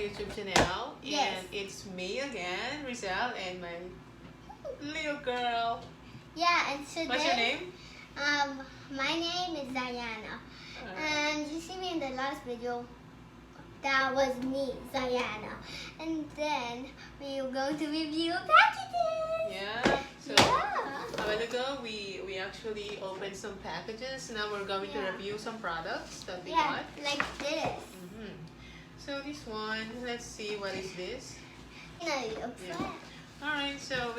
YouTube channel. Yes. And it's me again, Rizal, and my little girl. Yeah, and today... What's your name? My name is Diana. And you see me in the last video. That was me, Diana. And then we are going to review packages. Yeah. So Yeah. a while ago, we actually opened some packages. Now we're going to review some products that we got. Like this. So this one, let's see, what is this? Yeah. Alright, so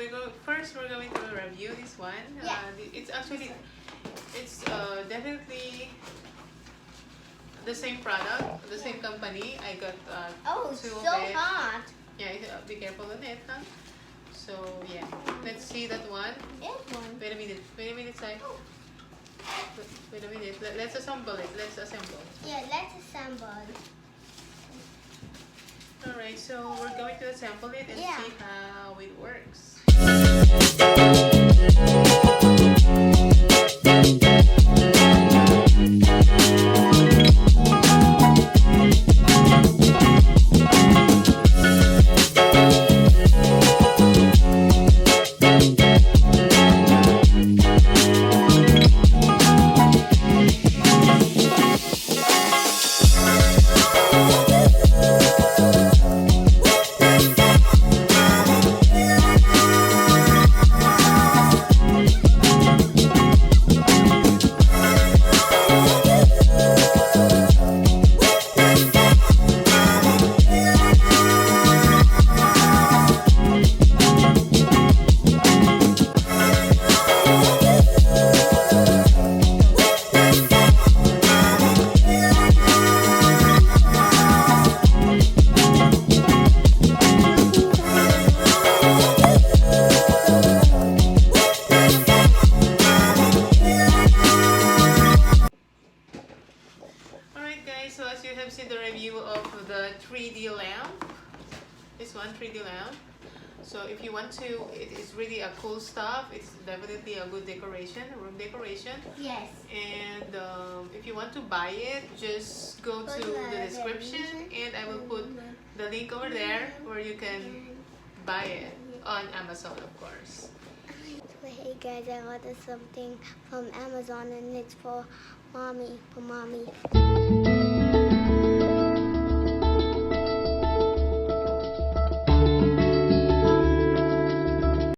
first we're going to review this one. Yeah. It's definitely the same product, the same company. I got two so of it. hot. Yeah, be careful on it, huh? So yeah, let's see that one. Wait a minute, Sai. Wait a minute. Let's assemble it. Yeah, let's assemble. Alright, so we're going to assemble it and see how it works. So as you have seen the review of the 3D lamp, this one 3D lamp. So if you want to, it is really a cool stuff. It's definitely a good decoration, room decoration. Yes. And if you want to buy it, just go to the description and I will put the link over there where you can buy it on Amazon, of course. Hey guys, I ordered something from Amazon and it's for mommy.